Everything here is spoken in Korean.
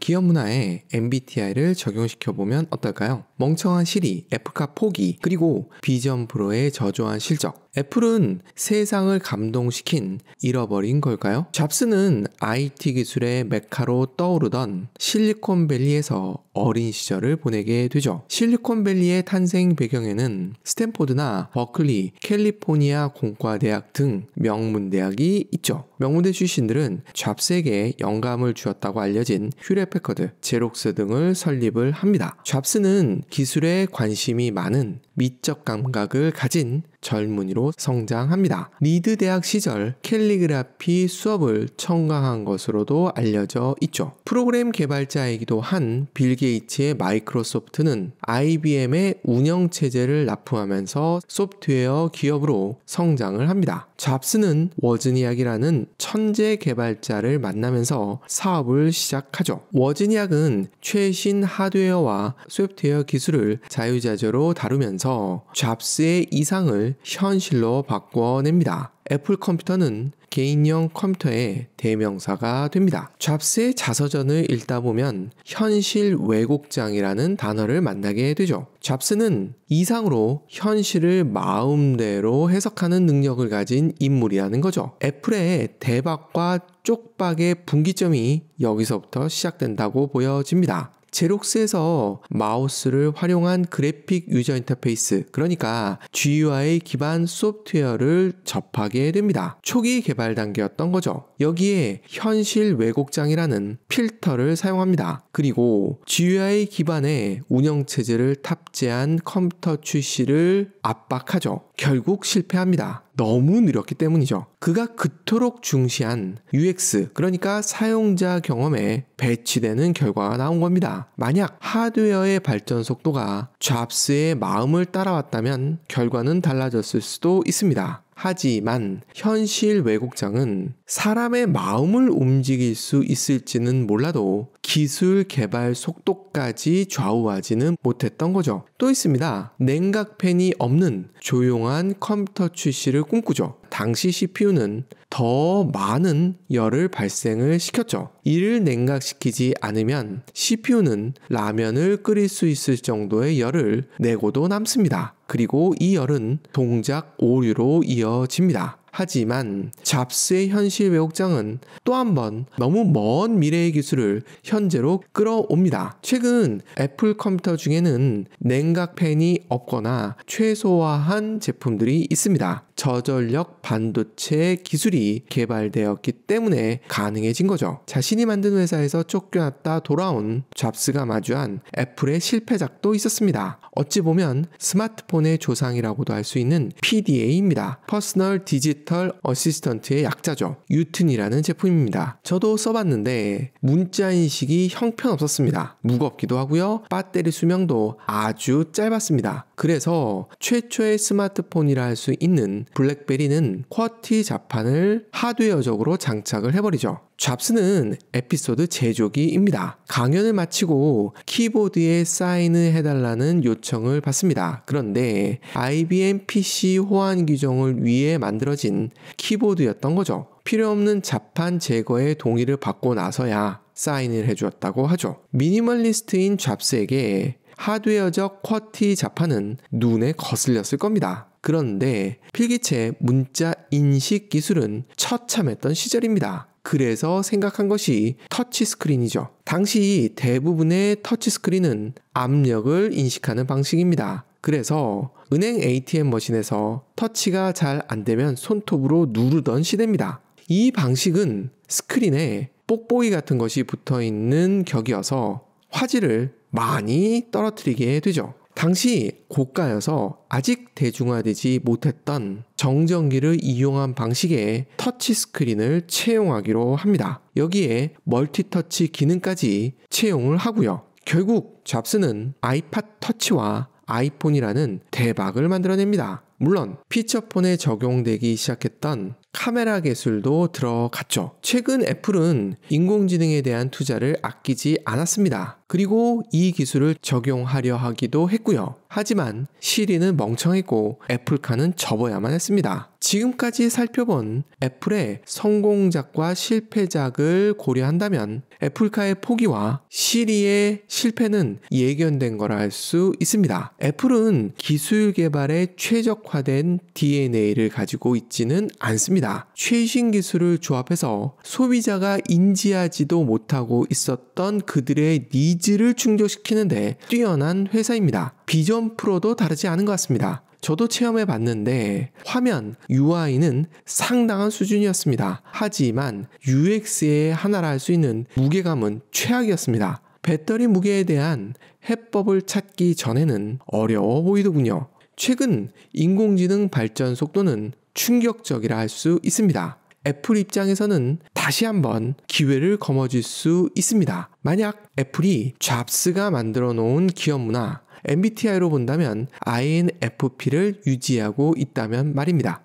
기업 문화에 MBTI를 적용시켜보면 어떨까요? 멍청한 시리, 애플카 포기, 그리고 비전 프로의 저조한 실적. 애플은 세상을 감동시킨 잃어버린 걸까요? 잡스는 IT 기술의 메카로 떠오르던 실리콘밸리에서 어린 시절을 보내게 되죠. 실리콘밸리의 탄생 배경에는 스탠포드나 버클리, 캘리포니아 공과대학 등 명문대학이 있죠. 명문대 출신들은 잡스에게 영감을 주었다고 알려진 휴렛패커드, 제록스 등을 설립을 합니다. 잡스는 기술에 관심이 많은 미적 감각을 가진 젊은이로 성장합니다. 리드 대학 시절 캘리그라피 수업을 청강한 것으로도 알려져 있죠. 프로그램 개발자이기도 한 빌 게이츠의 마이크로소프트는 IBM의 운영체제를 납품하면서 소프트웨어 기업으로 성장을 합니다. 잡스는 워즈니악이라는 천재 개발자를 만나면서 사업을 시작하죠. 워즈니악은 최신 하드웨어와 소프트웨어 기술을 자유자재로 다루면서 잡스의 이상을 현실로 바꿔냅니다. 애플 컴퓨터는 개인용 컴퓨터의 대명사가 됩니다. 잡스의 자서전을 읽다 보면 현실 왜곡장이라는 단어를 만나게 되죠. 잡스는 이상으로 현실을 마음대로 해석하는 능력을 가진 인물이라는 거죠. 애플의 대박과 쪽박의 분기점이 여기서부터 시작된다고 보여집니다. 제록스에서 마우스를 활용한 그래픽 유저 인터페이스, 그러니까 GUI 기반 소프트웨어를 접하게 됩니다. 초기 개발 단계였던 거죠. 여기에 현실 왜곡장이라는 필터를 사용합니다. 그리고 GUI 기반의 운영체제를 탑재한 컴퓨터 출시를 압박하죠. 결국 실패합니다. 너무 느렸기 때문이죠. 그가 그토록 중시한 UX, 그러니까 사용자 경험에 배치되는 결과가 나온 겁니다. 만약 하드웨어의 발전 속도가 잡스의 마음을 따라왔다면 결과는 달라졌을 수도 있습니다. 하지만 현실 왜곡장은 사람의 마음을 움직일 수 있을지는 몰라도 기술 개발 속도까지 좌우하지는 못했던 거죠. 또 있습니다. 냉각팬이 없는 조용한 컴퓨터 출시를 꿈꾸죠. 당시 CPU는 더 많은 열을 발생을 시켰죠. 이를 냉각시키지 않으면 CPU는 라면을 끓일 수 있을 정도의 열을 내고도 남습니다. 그리고 이 열은 동작 오류로 이어집니다. 하지만 잡스의 현실 왜곡장은 또 한 번 너무 먼 미래의 기술을 현재로 끌어옵니다. 최근 애플 컴퓨터 중에는 냉각팬이 없거나 최소화한 제품들이 있습니다. 저전력 반도체 기술이 개발되었기 때문에 가능해진 거죠. 자신이 만든 회사에서 쫓겨났다 돌아온 잡스가 마주한 애플의 실패작도 있었습니다. 어찌 보면 스마트폰의 조상이라고도 할 수 있는 PDA입니다. 퍼스널 디지털 어시스턴트의 약자죠. 유튼이라는 제품입니다. 저도 써봤는데 문자 인식이 형편없었습니다. 무겁기도 하고요. 배터리 수명도 아주 짧았습니다. 그래서 최초의 스마트폰이라 할 수 있는 블랙베리는 쿼티 자판을 하드웨어적으로 장착을 해버리죠. 잡스는 에피소드 제조기입니다. 강연을 마치고 키보드에 사인을 해달라는 요청을 받습니다. 그런데 IBM PC 호환 규정을 위해 만들어진 키보드였던 거죠. 필요 없는 자판 제거에 동의를 받고 나서야 사인을 해주었다고 하죠. 미니멀리스트인 잡스에게 하드웨어적 쿼티 자판은 눈에 거슬렸을 겁니다. 그런데 필기체 문자 인식 기술은 처참했던 시절입니다. 그래서 생각한 것이 터치스크린이죠. 당시 대부분의 터치스크린은 압력을 인식하는 방식입니다. 그래서 은행 ATM 머신에서 터치가 잘 안 되면 손톱으로 누르던 시대입니다. 이 방식은 스크린에 뽁뽁이 같은 것이 붙어있는 격이어서 화질을 많이 떨어뜨리게 되죠. 당시 고가여서 아직 대중화되지 못했던 정전기를 이용한 방식의 터치스크린을 채용하기로 합니다. 여기에 멀티터치 기능까지 채용을 하고요. 결국 잡스는 아이팟 터치와 아이폰이라는 대박을 만들어냅니다. 물론 피처폰에 적용되기 시작했던 카메라 기술도 들어갔죠. 최근 애플은 인공지능에 대한 투자를 아끼지 않았습니다. 그리고 이 기술을 적용하려 하기도 했고요. 하지만 시리는 멍청했고 애플카는 접어야만 했습니다. 지금까지 살펴본 애플의 성공작과 실패작을 고려한다면 애플카의 포기와 시리의 실패는 예견된 거라 할 수 있습니다. 애플은 기술 개발에 최적화된 DNA를 가지고 있지는 않습니다. 최신 기술을 조합해서 소비자가 인지하지도 못하고 있었던 그들의 니즈를 충족시키는데 뛰어난 회사입니다. 비전 프로도 다르지 않은 것 같습니다. 저도 체험해 봤는데 화면 UI는 상당한 수준이었습니다. 하지만 UX의 하나라 할 수 있는 무게감은 최악이었습니다. 배터리 무게에 대한 해법을 찾기 전에는 어려워 보이더군요. 최근 인공지능 발전 속도는 충격적이라 할 수 있습니다. 애플 입장에서는 다시 한번 기회를 거머쥘 수 있습니다. 만약 애플이 잡스가 만들어 놓은 기업 문화 MBTI로 본다면 INFP를 유지하고 있다면 말입니다.